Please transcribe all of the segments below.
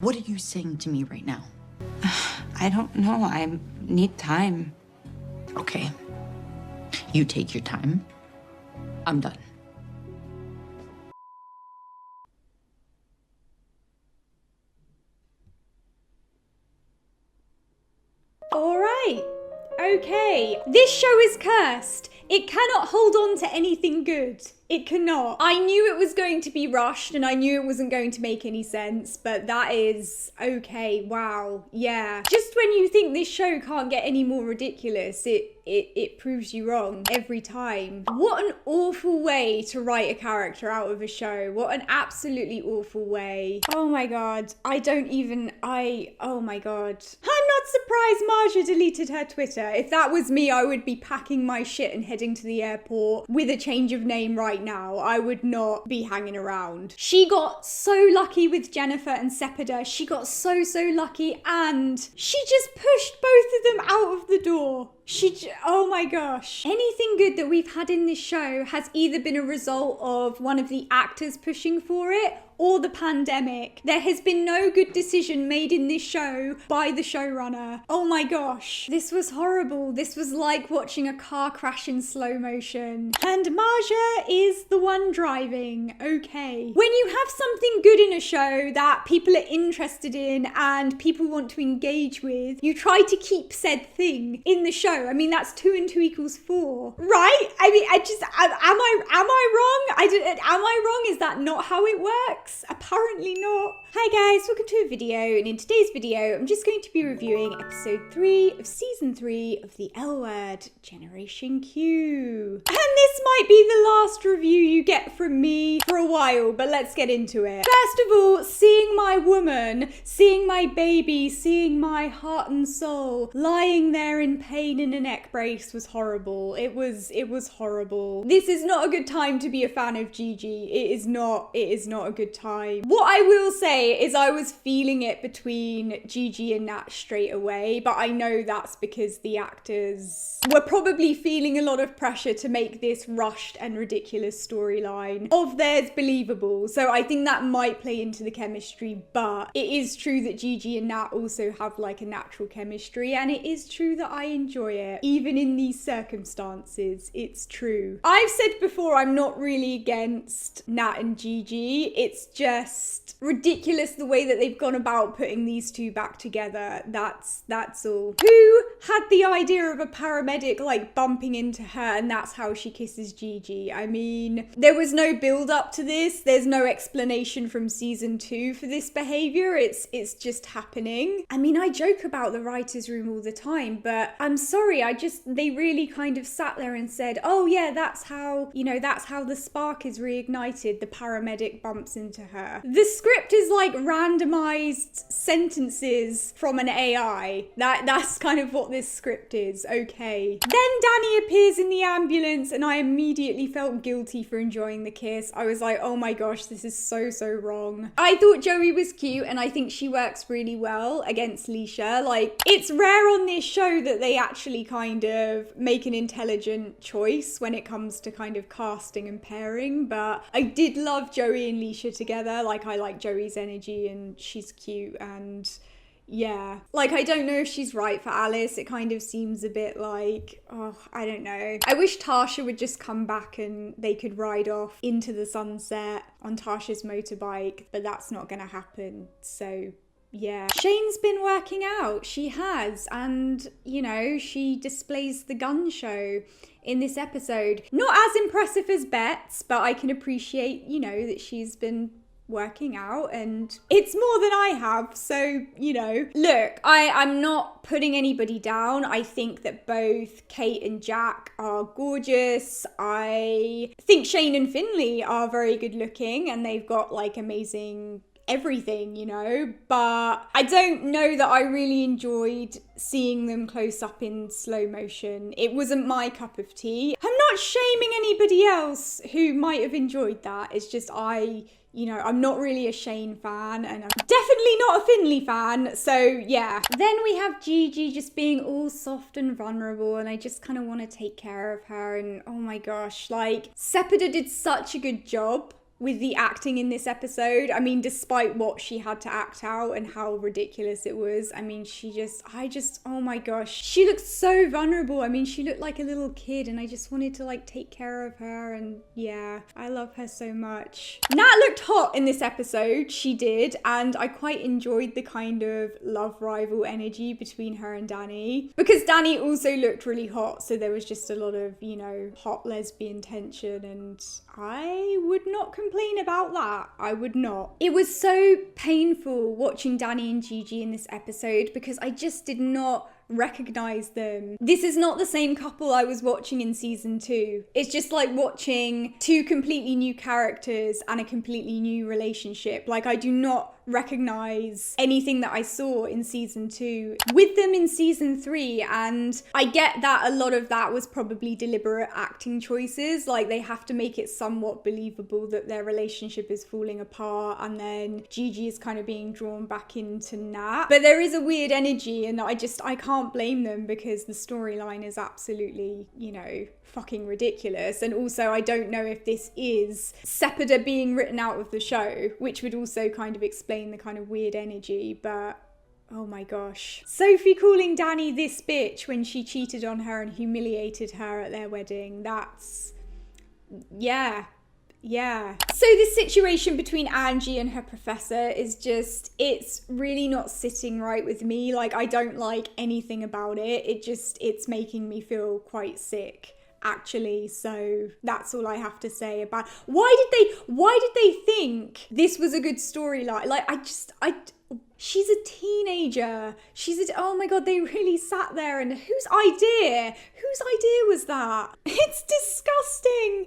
What are you saying to me right now? I don't know. I need time. Okay. You take your time. I'm done. All right. Okay. This show is cursed. It cannot hold on to anything good. It cannot. I knew it was going to be rushed and I knew it wasn't going to make any sense, but that is okay. Wow. Yeah. Just when you think this show can't get any more ridiculous, it proves you wrong every time. What an awful way to write a character out of a show. What an absolutely awful way. Oh my god. Oh my god. I'm not surprised Marja deleted her Twitter. If that was me, I would be packing my shit and heading to the airport with a change of name right now. I would not be hanging around. She got so lucky with Jennifer and Sepida. She got so lucky, and she just pushed both of them out of the door. Oh my gosh. Anything good that we've had in this show has either been a result of one of the actors pushing for it or the pandemic. There has been no good decision made in this show by the showrunner. Oh my gosh. This was horrible. This was like watching a car crash in slow motion. And Marja is the one driving. Okay. When you have something good in a show that people are interested in and people want to engage with, you try to keep said thing in the show. I mean, that's 2 and 2 equals 4, right? I mean, am I wrong? Am I wrong? Is that not how it works? Apparently not. Hi guys, welcome to a video, and in today's video, I'm just going to be reviewing episode 3 of season 3 of the L Word, Generation Q. And this might be the last review you get from me for a while, but let's get into it. First of all, seeing my woman, seeing my baby, seeing my heart and soul lying there in pain in a neck brace was horrible. It was horrible. This is not a good time to be a fan of Gigi. It is not a good time. What I will say is I was feeling it between Gigi and Nat straight away, but I know that's because the actors were probably feeling a lot of pressure to make this rushed and ridiculous storyline of theirs believable. So I think that might play into the chemistry, but it is true that Gigi and Nat also have like a natural chemistry, and it is true that I enjoy it, even in these circumstances. It's true. I've said before, I'm not really against Nat and Gigi. It's just ridiculous the way that they've gone about putting these two back together. That's all. Who had the idea of a paramedic like bumping into her and that's how she kisses Gigi? I mean, there was no build up to this. There's no explanation from season 2 for this behavior. It's just happening. I mean, I joke about the writer's room all the time, but I'm sorry, they really kind of sat there and said, oh yeah, that's how the spark is reignited. The paramedic bumps into her. The script is like randomized sentences from an AI. That's kind of what this script is. Okay. Then Danny appears in the ambulance and I immediately felt guilty for enjoying the kiss. I was like, oh my gosh, this is so wrong. I thought Joey was cute and I think she works really well against Leisha. Like, it's rare on this show that they actually kind of make an intelligent choice when it comes to kind of casting and pairing, but I did love Joey and Leisha together. Like, I like Joey's energy and she's cute, and yeah. Like, I don't know if she's right for Alice. It kind of seems a bit like, oh, I don't know. I wish Tasha would just come back and they could ride off into the sunset on Tasha's motorbike, but that's not gonna happen, so yeah. Shane's been working out. She has, and you know, she displays the gun show in this episode. Not as impressive as Bet's, but I can appreciate, you know, that she's been working out, and it's more than I have, so you know. Look, I'm not putting anybody down. I think that both Kate and Jack are gorgeous. I think Shane and Finley are very good looking and they've got like amazing everything, you know, but I don't know that I really enjoyed seeing them close up in slow motion. It wasn't my cup of tea. I'm not shaming anybody else who might have enjoyed that. It's just I'm not really a Shane fan, and I'm definitely not a Finley fan, so yeah. Then we have Gigi just being all soft and vulnerable, and I just kind of want to take care of her, and oh my gosh, like, Sepida did such a good job with the acting in this episode. I mean, despite what she had to act out and how ridiculous it was, I mean, oh my gosh, she looked so vulnerable. I mean, she looked like a little kid, and I just wanted to like take care of her, and yeah, I love her so much. Nat looked hot in this episode, she did, and I quite enjoyed the kind of love rival energy between her and Danny, because Danny also looked really hot, so there was just a lot of, you know, hot lesbian tension, and I would not complain about that. I would not. It was so painful watching Danny and Gigi in this episode because I just did not recognize them. This is not the same couple I was watching in season 2. It's just like watching two completely new characters and a completely new relationship. Like, I do not recognize anything that I saw in season 2 with them in season 3, and I get that a lot of that was probably deliberate acting choices. Like, they have to make it somewhat believable that their relationship is falling apart, and then Gigi is kind of being drawn back into Nat. But there is a weird energy, and I can't blame them because the storyline is absolutely, you know, fucking ridiculous. And also, I don't know if this is Sepida being written out of the show, which would also kind of explain the kind of weird energy, but oh my gosh. Sophie calling Danny this bitch when she cheated on her and humiliated her at their wedding, that's... yeah. So this situation between Angie and her professor is just, it's really not sitting right with me. Like, I don't like anything about it. It's making me feel quite sick, actually. So that's all I have to say about why did they think this was a good storyline? Like, she's a teenager. Oh my God, they really sat there, and whose idea was that? It's disgusting.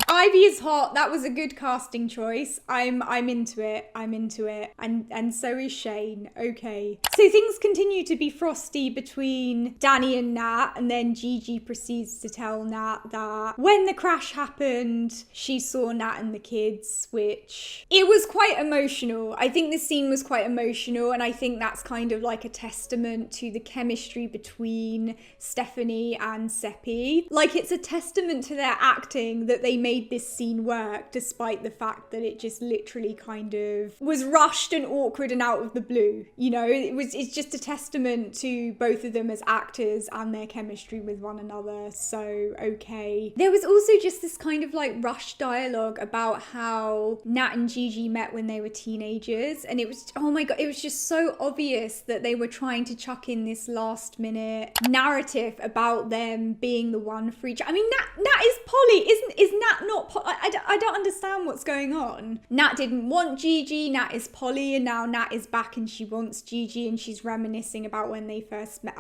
Ivy is hot. That was a good casting choice. I'm into it. And so is Shane. Okay. So things continue to be frosty between Danny and Nat, and then Gigi proceeds to tell Nat that when the crash happened, she saw Nat and the kids, which it was quite emotional. I think this scene was quite emotional, and I think that's kind of like a testament to the chemistry between Stephanie and Seppi. Like, it's a testament to their acting that they made this scene work, despite the fact that it just literally kind of was rushed and awkward and out of the blue. You know, it's just a testament to both of them as actors and their chemistry with one another. So, okay. There was also just this kind of like rushed dialogue about how Nat and Gigi met when they were teenagers, and it was, oh my God, it was just so obvious that they were trying to chuck in this last minute narrative about them being the one for each. I mean, Nat is poly, is Nat not poly? I don't understand what's going on. Nat didn't want Gigi, Nat is poly, and now Nat is back and she wants Gigi, and she's reminiscing about when they first met.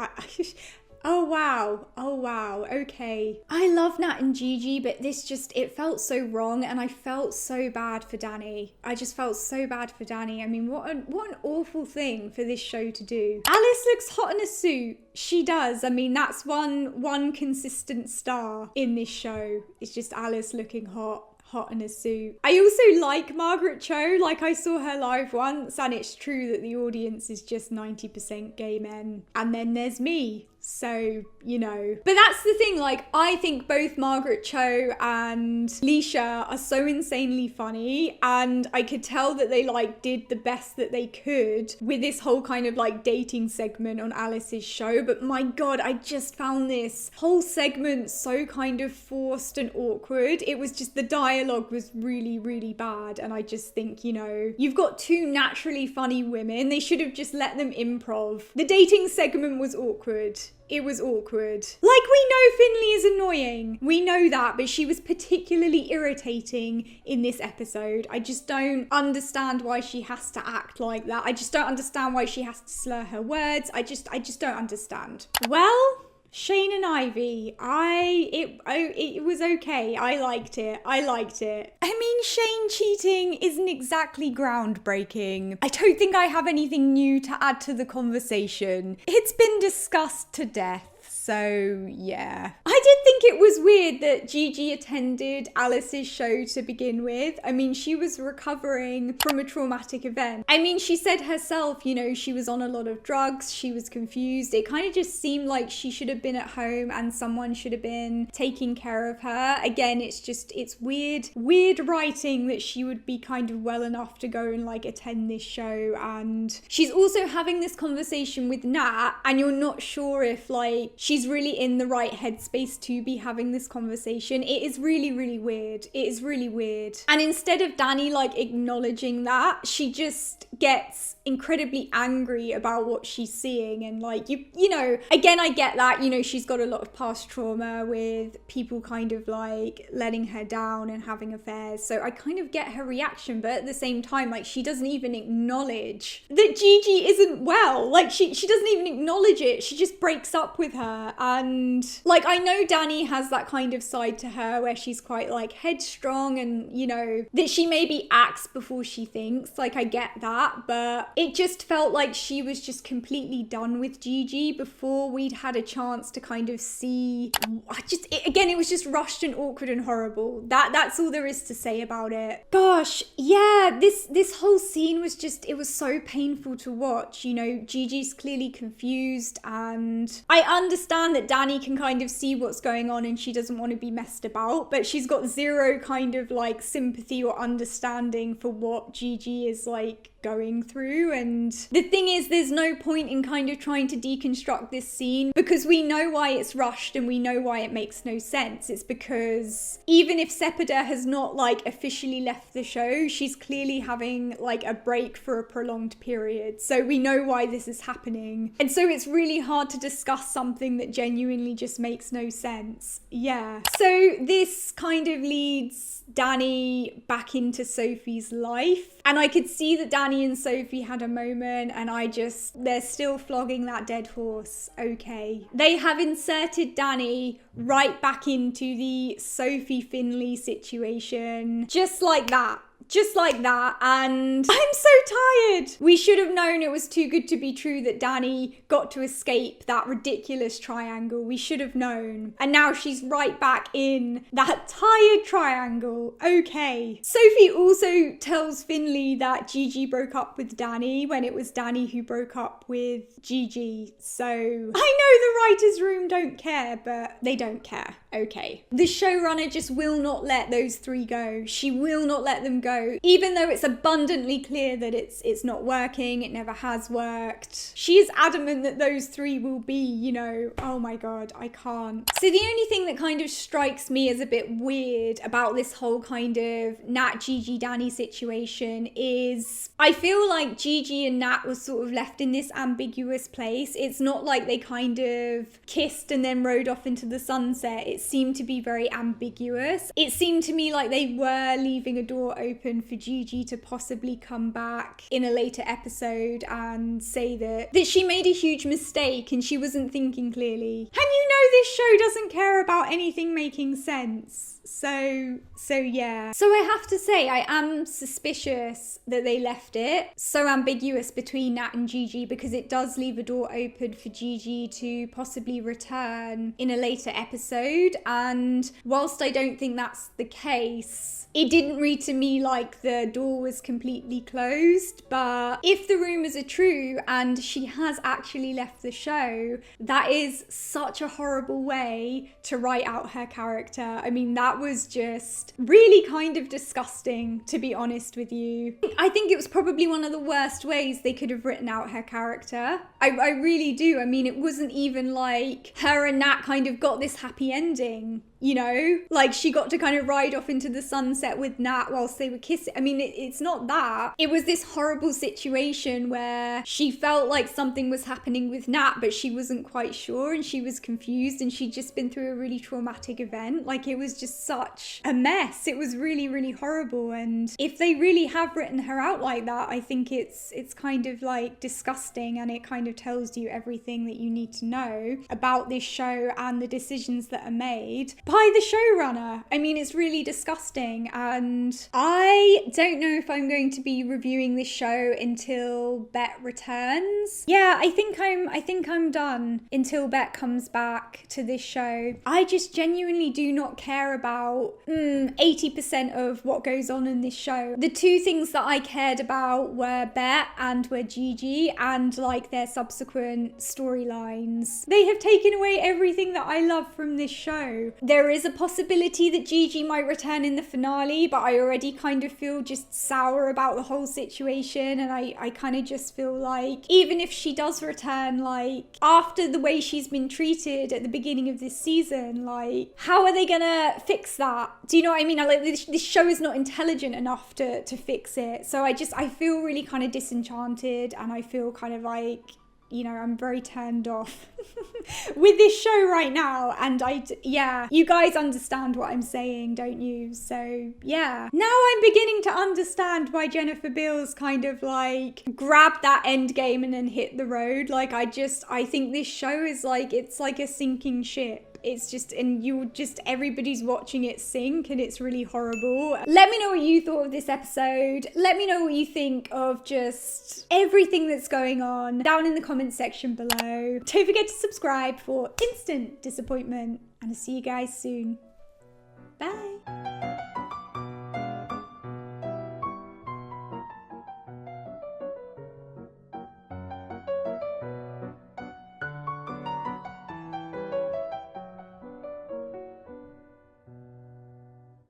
Oh wow, okay. I love Nat and Gigi, but it felt so wrong, and I felt so bad for Danny. I just felt so bad for Danny. I mean, what an awful thing for this show to do. Alice looks hot in a suit. She does. I mean, that's one consistent star in this show. It's just Alice looking hot in a suit. I also like Margaret Cho. Like, I saw her live once, and it's true that the audience is just 90% gay men. And then there's me. So, you know. But that's the thing, like, I think both Margaret Cho and Leisha are so insanely funny, and I could tell that they, like, did the best that they could with this whole kind of, like, dating segment on Alice's show. But my God, I just found this whole segment so kind of forced and awkward. It was just, the dialogue was really, really bad, and I just think, you know, you've got two naturally funny women. They should have just let them improv. The dating segment was awkward. It was awkward. Like, we know Finley is annoying. We know that, but she was particularly irritating in this episode. I just don't understand why she has to act like that. I just don't understand why she has to slur her words. I just don't understand. Well, Shane and Ivy, it was okay. I liked it. I mean, Shane cheating isn't exactly groundbreaking. I don't think I have anything new to add to the conversation. It's been discussed to death. So, yeah. I did think it was weird that Gigi attended Alice's show to begin with. I mean, she was recovering from a traumatic event. I mean, she said herself, you know, she was on a lot of drugs, she was confused. It kind of just seemed like she should have been at home and someone should have been taking care of her. Again, it's weird writing that she would be kind of well enough to go and like attend this show. And she's also having this conversation with Nat, and you're not sure if like she's really in the right headspace to be having this conversation. It is really weird. It is really weird. And instead of Danny like acknowledging that, she just gets incredibly angry about what she's seeing. And like you know, again, I get that, you know, she's got a lot of past trauma with people kind of like letting her down and having affairs, so I kind of get her reaction. But at the same time, like, she doesn't even acknowledge that Gigi isn't well. Like, she doesn't even acknowledge it. She just breaks up with her. And like, I know Danny has that kind of side to her where she's quite like headstrong, and you know, that she maybe acts before she thinks. Like, I get that, but it just felt like she was just completely done with Gigi before we'd had a chance to kind of see. Again, it was just rushed and awkward and horrible. That's all there is to say about it. Gosh, yeah, this whole scene was just, it was so painful to watch. You know, Gigi's clearly confused, and I understand that Danny can kind of see what's going on and she doesn't want to be messed about, but she's got zero kind of like sympathy or understanding for what Gigi is like going through. And the thing is, there's no point in kind of trying to deconstruct this scene, because we know why it's rushed and we know why it makes no sense. It's because even if Sepida has not like officially left the show, she's clearly having like a break for a prolonged period, so we know why this is happening. And so it's really hard to discuss something that genuinely just makes no sense. Yeah, so this kind of leads Danny back into Sophie's life, and I could see that Danny and Sophie had a moment, and they're still flogging that dead horse. Okay, they have inserted Danny right back into the Sophie Finley situation, just like that. And I'm so tired. We should have known it was too good to be true that Danny got to escape that ridiculous triangle. We should have known. And now she's right back in that tired triangle. Okay. Sophie also tells Finley that Gigi broke up with Danny when it was Danny who broke up with Gigi. So I know the writer's room don't care, but they don't care. Okay. The showrunner just will not let those three go. She will not let them go. Even though it's abundantly clear that it's not working, it never has worked. She is adamant that those three will be, you know, oh my god, I can't. So the only thing that kind of strikes me as a bit weird about this whole kind of Nat, Gigi, Danny situation is I feel like Gigi and Nat was sort of left in this ambiguous place. It's not like they kind of kissed and then rode off into the sunset. It seemed to be very ambiguous. It seemed to me like they were leaving a door open for Gigi to possibly come back in a later episode and say that she made a huge mistake and she wasn't thinking clearly. And you know this show doesn't care about anything making sense. So yeah. So I have to say, I am suspicious that they left it so ambiguous between Nat and Gigi, because it does leave a door open for Gigi to possibly return in a later episode. And whilst I don't think that's the case, it didn't read to me like the door was completely closed. But if the rumours are true and she has actually left the show, that is such a horrible way to write out her character. I mean, that was just really kind of disgusting, to be honest with you. I think it was probably one of the worst ways they could have written out her character. I really do. I mean, it wasn't even like her and Nat kind of got this happy ending. You know, like she got to kind of ride off into the sunset with Nat whilst they were kissing. I mean, it's not that. It was this horrible situation where she felt like something was happening with Nat, but she wasn't quite sure and she was confused and she'd just been through a really traumatic event. Like, it was just such a mess. It was really horrible. And if they really have written her out like that, I think it's kind of like disgusting, and it kind of tells you everything that you need to know about this show and the decisions that are made. But by the showrunner. I mean, it's really disgusting, and I don't know if I'm going to be reviewing this show until Bet returns. Yeah, I think I'm done until Bet comes back to this show. I just genuinely do not care about 80% of what goes on in this show. The two things that I cared about were Bet and were Gigi, and like their subsequent storylines. They have taken away everything that I love from this show. There is a possibility that Gigi might return in the finale, but I already kind of feel just sour about the whole situation, and I kind of just feel like even if she does return, like after the way she's been treated at the beginning of this season, like how are they gonna fix that? Do you know what I mean? Like this show is not intelligent enough to fix it. So I feel really kind of disenchanted, and I feel kind of like, you know, I'm very turned off with this show right now. And yeah, you guys understand what I'm saying, don't you? So yeah, now I'm beginning to understand why Jennifer Beals kind of like grabbed that end game and then hit the road. Like I think this show is like, it's like a sinking ship. It's just, and everybody's watching it sink, and it's really horrible. Let me know what you thought of this episode. Let me know what you think of just everything that's going on down in the comments section below. Don't forget to subscribe for instant disappointment, and I'll see you guys soon. Bye.